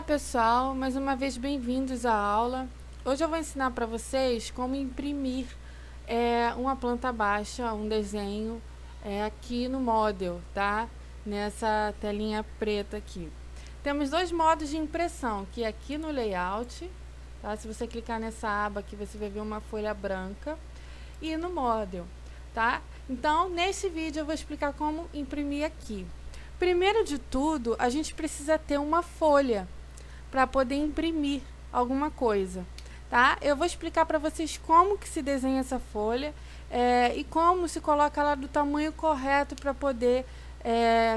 Olá pessoal, mais uma vez bem-vindos à aula. Hoje eu vou ensinar para vocês como imprimir uma planta baixa, um desenho aqui no Model, tá? Nessa telinha preta aqui. Temos dois modos de impressão, que é aqui no Layout, tá? Se você clicar nessa aba aqui, você vai ver uma folha branca, e no Model, tá? Então, nesse vídeo eu vou explicar como imprimir aqui. Primeiro de tudo, a gente precisa ter uma folha para poder imprimir alguma coisa, tá? Eu vou explicar para vocês como que se desenha essa folha e como se coloca ela do tamanho correto para poder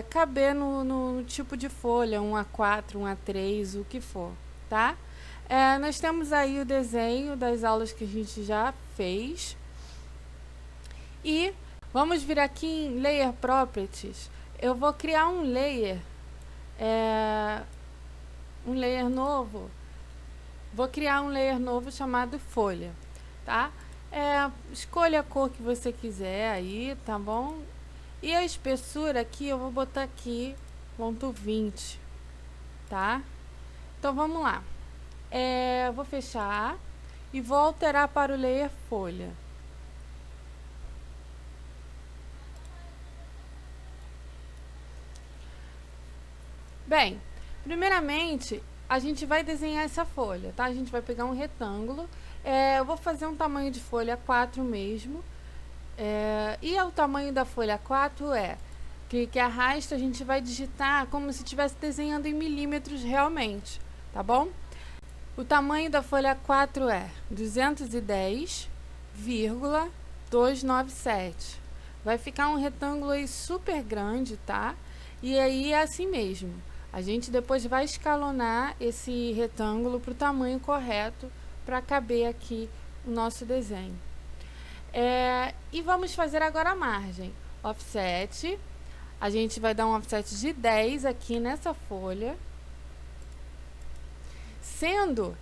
caber no tipo de folha, um A4, um A3, o que for, tá? Nós temos aí o desenho das aulas que a gente já fez e vamos vir aqui em Layer Properties. Eu vou criar um layer novo. Vou criar um layer novo chamado folha, tá? Escolha a cor que você quiser aí, tá bom? E a espessura aqui, eu vou botar aqui, ponto 20, tá? Então, vamos lá. Eu vou fechar e vou alterar para o layer folha. Bem, primeiramente, a gente vai desenhar essa folha, tá? A gente vai pegar um retângulo, eu vou fazer um tamanho de folha 4 mesmo, e o tamanho da folha 4 clique e arrasta, a gente vai digitar como se estivesse desenhando em milímetros realmente, tá bom? O tamanho da folha 4 é 210,297. Vai ficar um retângulo aí super grande, tá? E aí é assim mesmo. A gente depois vai escalonar esse retângulo para o tamanho correto para caber aqui o nosso desenho. E vamos fazer agora a margem. Offset, a gente vai dar um offset de 10 aqui nessa folha, sendo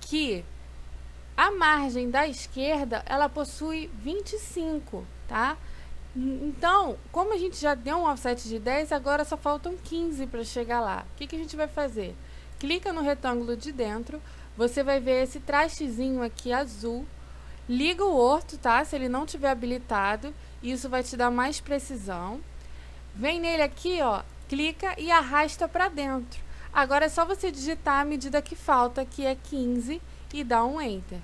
que a margem da esquerda, ela possui 25, tá? Então, como a gente já deu um offset de 10, agora só faltam 15 para chegar lá. O que a gente vai fazer? Clica no retângulo de dentro, você vai ver esse trastezinho aqui azul, liga o orto, tá? Se ele não tiver habilitado, isso vai te dar mais precisão. Vem nele aqui, ó, clica e arrasta para dentro. Agora é só você digitar a medida que falta, que é 15, e dar um Enter.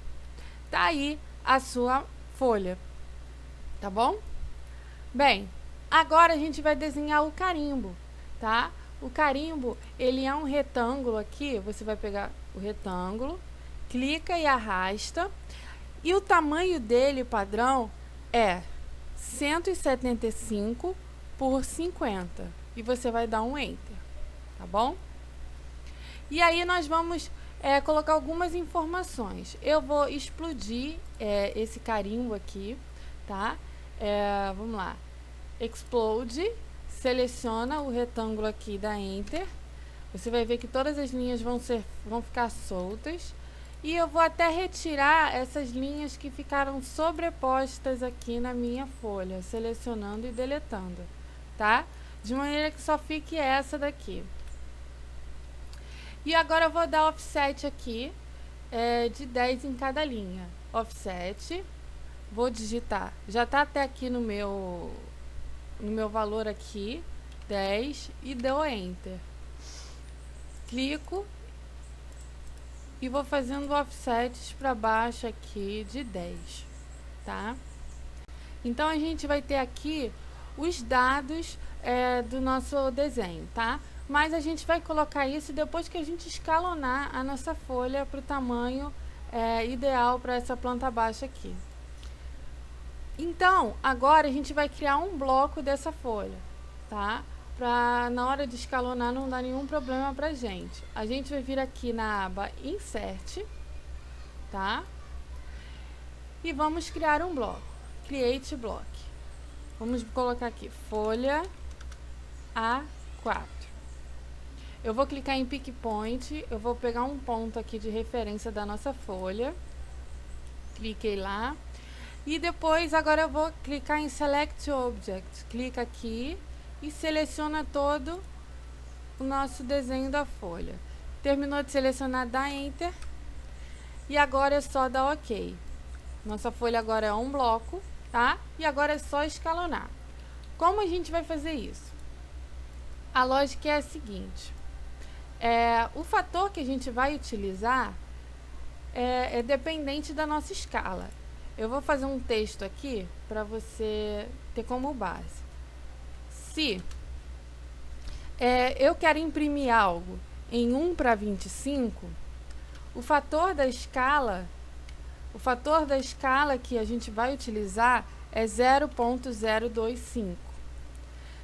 Tá aí a sua folha, tá bom? Bem, agora a gente vai desenhar o carimbo, tá? O carimbo, ele é um retângulo aqui, você vai pegar o retângulo, clica e arrasta, e o tamanho dele, padrão, é 175 por 50, e você vai dar um Enter, tá bom? E aí nós vamos colocar algumas informações. Eu vou explodir esse carimbo aqui, tá? Vamos lá. Explode, seleciona o retângulo aqui, dá Enter. Você vai ver que todas as linhas vão ficar soltas. E eu vou até retirar essas linhas que ficaram sobrepostas aqui na minha folha, selecionando e deletando, tá? De maneira que só fique essa daqui. E agora eu vou dar offset aqui de 10 em cada linha. Offset, vou digitar, já está até aqui no meu valor aqui, 10, e dou Enter. Clico e vou fazendo offsets para baixo aqui de 10, tá? Então, a gente vai ter aqui os dados do nosso desenho, tá? Mas a gente vai colocar isso depois que a gente escalonar a nossa folha para o tamanho ideal para essa planta baixa aqui. Então, agora a gente vai criar um bloco dessa folha, tá? Para na hora de escalonar não dar nenhum problema pra gente. A gente vai vir aqui na aba Insert, tá? E vamos criar um bloco. Create Block. Vamos colocar aqui folha A4. Eu vou clicar em Pick Point, eu vou pegar um ponto aqui de referência da nossa folha. Cliquei lá. E depois, agora eu vou clicar em Select Object. Clica aqui e seleciona todo o nosso desenho da folha. Terminou de selecionar, dá Enter. E agora é só dar OK. Nossa folha agora é um bloco, tá? E agora é só escalonar. Como a gente vai fazer isso? A lógica é a seguinte. O fator que a gente vai utilizar é dependente da nossa escala. Eu vou fazer um texto aqui para você ter como base. Se eu quero imprimir algo em 1/25, o fator da escala que a gente vai utilizar é 0,025.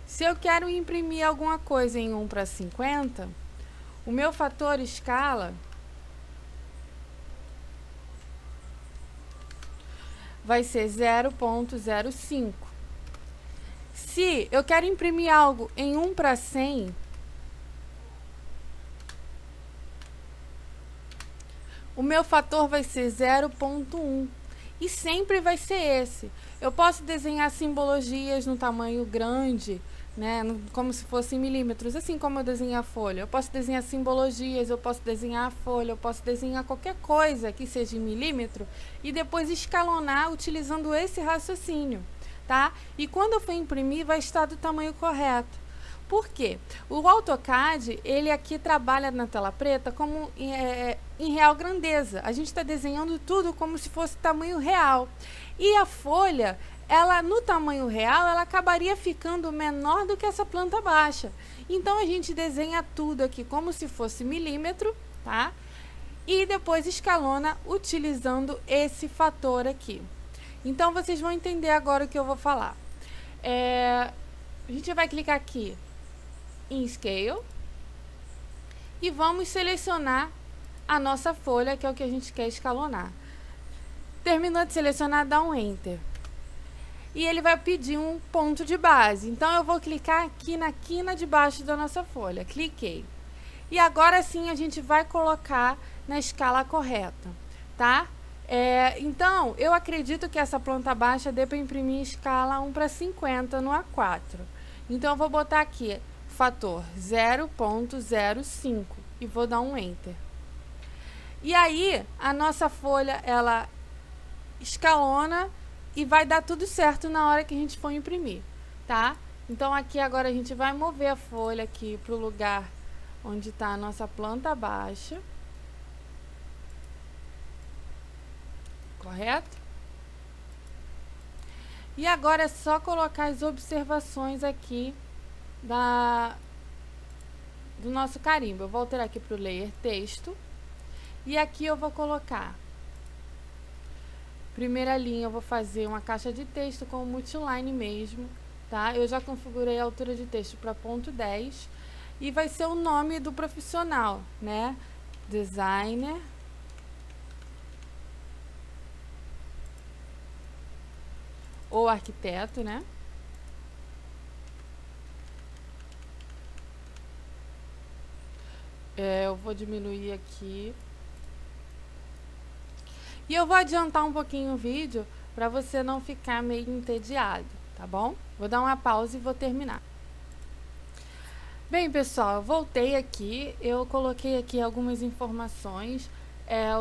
Se eu quero imprimir alguma coisa em 1/50, o meu fator escala vai ser 0,05. Se eu quero imprimir algo em 1/100, o meu fator vai ser 0,1. E sempre vai ser esse. Eu posso desenhar simbologias no tamanho grande, né, como se fossem milímetros, assim como eu desenho a folha. Eu posso desenhar simbologias, eu posso desenhar a folha, eu posso desenhar qualquer coisa que seja em milímetro e depois escalonar utilizando esse raciocínio, tá? E quando eu for imprimir, vai estar do tamanho correto. Por quê? O AutoCAD, ele aqui trabalha na tela preta como em real grandeza. A gente está desenhando tudo como se fosse tamanho real. E a folha, ela no tamanho real, ela acabaria ficando menor do que essa planta baixa. Então, a gente desenha tudo aqui como se fosse milímetro, tá? E depois escalona utilizando esse fator aqui. Então, vocês vão entender agora o que eu vou falar. A gente vai clicar aqui em Scale e vamos selecionar a nossa folha, que é o que a gente quer escalonar. Terminou de selecionar, dá um Enter. E ele vai pedir um ponto de base. Então, eu vou clicar aqui na quina de baixo da nossa folha. Cliquei. E agora sim, a gente vai colocar na escala correta, tá? Então, eu acredito que essa planta baixa dê para imprimir em escala 1/50 no A4. Então, eu vou botar aqui fator 0,05 e vou dar um Enter. E aí, a nossa folha, ela escalona e vai dar tudo certo na hora que a gente for imprimir, tá? Então, aqui agora a gente vai mover a folha aqui para o lugar onde está a nossa planta baixa. Correto? E agora é só colocar as observações aqui do nosso carimbo. Eu vou alterar aqui para o layer texto. E aqui eu vou colocar, primeira linha, eu vou fazer uma caixa de texto com multiline mesmo, tá? Eu já configurei a altura de texto para ponto 10 e vai ser o nome do profissional, né? Designer ou arquiteto, né? Eu vou diminuir aqui. E eu vou adiantar um pouquinho o vídeo para você não ficar meio entediado, tá bom? Vou dar uma pausa e vou terminar. Bem, pessoal, eu voltei aqui. Eu coloquei aqui algumas informações.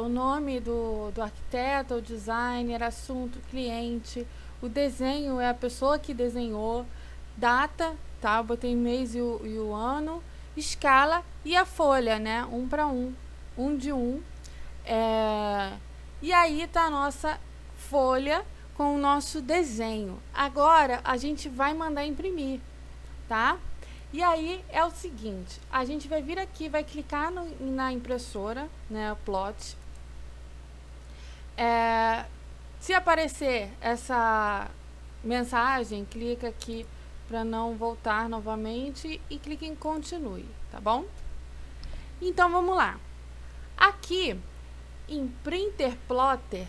O nome do arquiteto, o designer, assunto, cliente. O desenho é a pessoa que desenhou. Data, tá? Eu botei mês e o ano. Escala e a folha, né? 1/1. 1 de 1. E aí tá a nossa folha com o nosso desenho. Agora, a gente vai mandar imprimir, tá? E aí, é o seguinte, a gente vai vir aqui, vai clicar na impressora, né, plot. Se aparecer essa mensagem, clica aqui para não voltar novamente e clica em continue, tá bom? Então, vamos lá. Aqui, em Printer Plotter,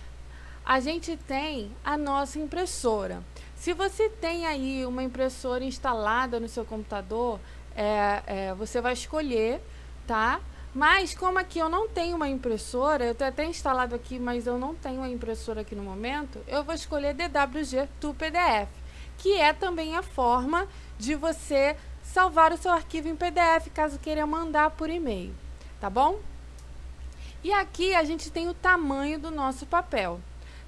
a gente tem a nossa impressora. Se você tem aí uma impressora instalada no seu computador, você vai escolher, tá? Mas como aqui eu não tenho uma impressora, eu tenho até instalado aqui, mas eu não tenho uma impressora aqui no momento, eu vou escolher DWG to PDF, que é também a forma de você salvar o seu arquivo em PDF, caso queira mandar por e-mail, tá bom? E aqui a gente tem o tamanho do nosso papel,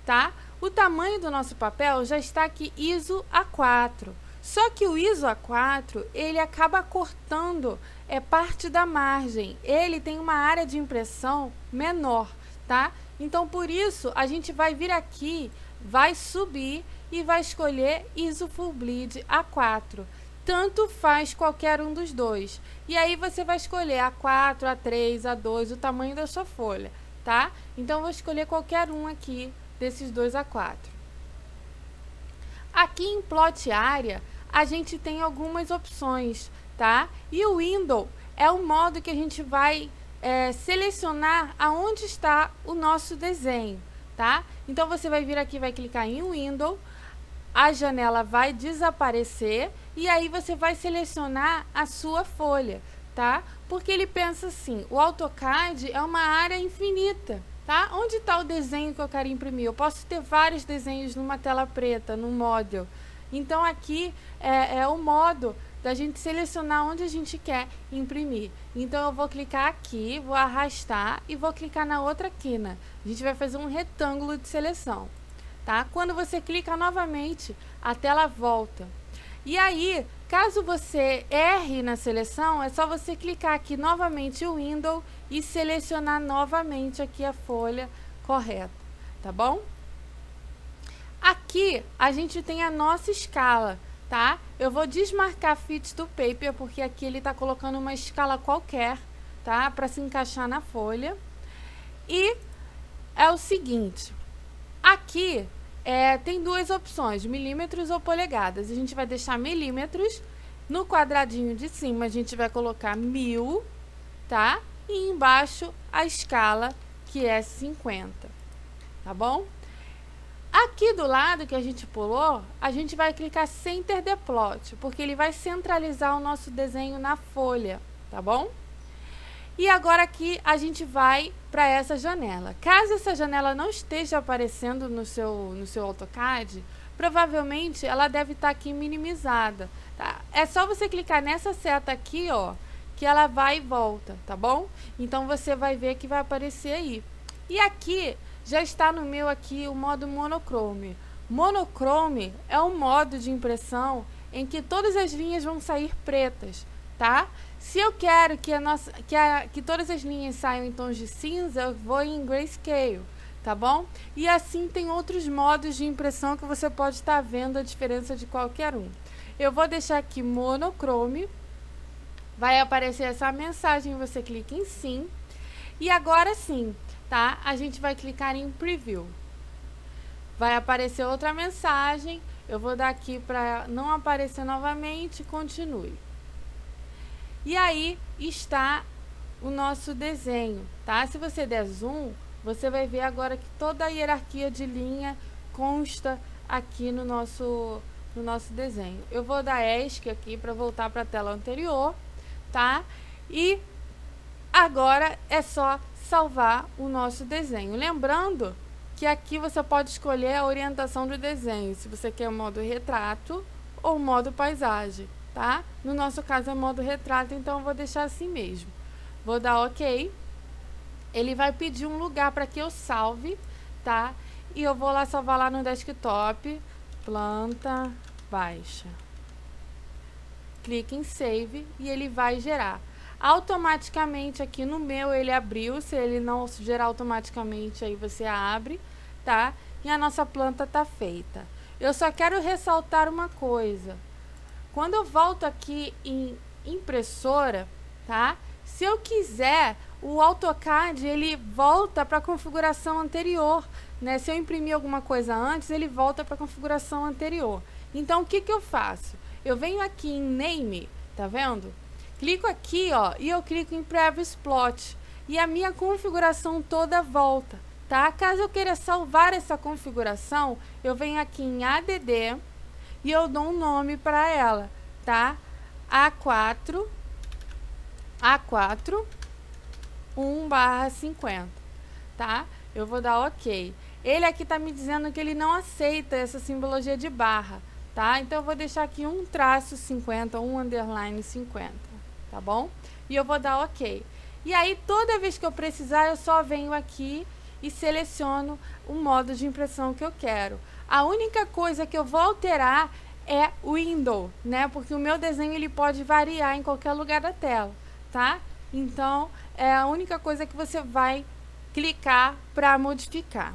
tá? O tamanho do nosso papel já está aqui ISO A4. Só que o ISO A4, ele acaba cortando parte da margem. Ele tem uma área de impressão menor, tá? Então, por isso, a gente vai vir aqui, vai subir e vai escolher ISO Full Bleed A4. Tanto faz qualquer um dos dois. E aí você vai escolher A4, A3, A2, o tamanho da sua folha, tá? Então, eu vou escolher qualquer um aqui desses dois A4. Aqui em Plot Area, a gente tem algumas opções, tá? E o Window é o modo que a gente vai selecionar aonde está o nosso desenho, tá? Então, você vai vir aqui, vai clicar em Window, a janela vai desaparecer e aí você vai selecionar a sua folha, tá? Porque ele pensa assim, o AutoCAD é uma área infinita, tá? Onde está o desenho que eu quero imprimir? Eu posso ter vários desenhos numa tela preta, num model. Então, aqui é o modo da gente selecionar onde a gente quer imprimir. Então, eu vou clicar aqui, vou arrastar e vou clicar na outra quina. A gente vai fazer um retângulo de seleção, tá? Quando você clica novamente, a tela volta. E aí, caso você erre na seleção, é só você clicar aqui novamente o Window e selecionar novamente aqui a folha correta, tá bom? Aqui a gente tem a nossa escala, tá? Eu vou desmarcar Fit to Paper, porque aqui ele está colocando uma escala qualquer, tá? Para se encaixar na folha. E é o seguinte, aqui tem duas opções, milímetros ou polegadas. A gente vai deixar milímetros, no quadradinho de cima a gente vai colocar 1000, tá? E embaixo a escala, que é 50, tá bom? Aqui do lado que a gente pulou, a gente vai clicar Center the Plot, porque ele vai centralizar o nosso desenho na folha, tá bom? E agora aqui a gente vai para essa janela. Caso essa janela não esteja aparecendo no seu AutoCAD, provavelmente ela deve estar aqui minimizada, tá? É só você clicar nessa seta aqui, ó, que ela vai e volta, tá bom? Então, você vai ver que vai aparecer aí. E aqui, já está no meu aqui o modo Monochrome. Monochrome é um modo de impressão em que todas as linhas vão sair pretas, tá? Se eu quero que todas as linhas saiam em tons de cinza, eu vou em Grayscale, tá bom? E assim tem outros modos de impressão que você pode estar vendo a diferença de qualquer um. Eu vou deixar aqui Monochrome, vai aparecer essa mensagem, você clica em Sim, e agora sim, tá? A gente vai clicar em Preview. Vai aparecer outra mensagem, eu vou dar aqui para não aparecer novamente, continue. E aí está o nosso desenho, tá? Se você der zoom, você vai ver agora que toda a hierarquia de linha consta aqui no nosso desenho. Eu vou dar ESC aqui para voltar para a tela anterior, tá? E agora é só salvar o nosso desenho. Lembrando que aqui você pode escolher a orientação do desenho, se você quer o modo retrato ou modo paisagem, tá? No nosso caso é modo retrato, então eu vou deixar assim mesmo. Vou dar OK. Ele vai pedir um lugar para que eu salve, tá? E eu vou lá salvar lá no desktop, planta baixa. Clique em Save e ele vai gerar. Automaticamente aqui no meu ele abriu, se ele não gerar automaticamente aí você abre, tá? E a nossa planta tá feita. Eu só quero ressaltar uma coisa. Quando eu volto aqui em impressora, tá? Se eu quiser, o AutoCAD ele volta para a configuração anterior, né? Se eu imprimir alguma coisa antes, ele volta para a configuração anterior. Então, o que que eu faço? Eu venho aqui em Name, tá vendo? Clico aqui, ó, e eu clico em Previous Plot. E a minha configuração toda volta, tá? Caso eu queira salvar essa configuração, eu venho aqui em ADD e eu dou um nome para ela, tá? A4 1/50, tá? Eu vou dar OK. Ele aqui tá me dizendo que ele não aceita essa simbologia de barra, tá? Então eu vou deixar aqui um traço 50, um underline 50, tá bom? E eu vou dar OK. E aí, toda vez que eu precisar, eu só venho aqui e seleciono o modo de impressão que eu quero. A única coisa que eu vou alterar é o window, né? Porque o meu desenho ele pode variar em qualquer lugar da tela, tá? Então, é a única coisa que você vai clicar para modificar.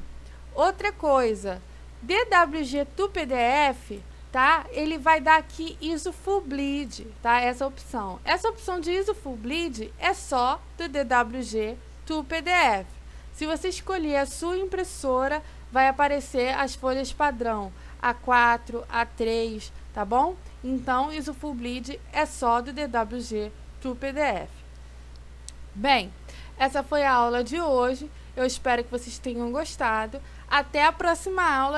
Outra coisa, DWG to PDF, tá? Ele vai dar aqui ISO Full Bleed, tá? Essa opção. Essa opção de ISO Full Bleed é só do DWG to PDF. Se você escolher a sua impressora, vai aparecer as folhas padrão A4, A3, tá bom? Então, ISO Full Bleed é só do DWG to PDF. Bem, essa foi a aula de hoje. Eu espero que vocês tenham gostado. Até a próxima aula.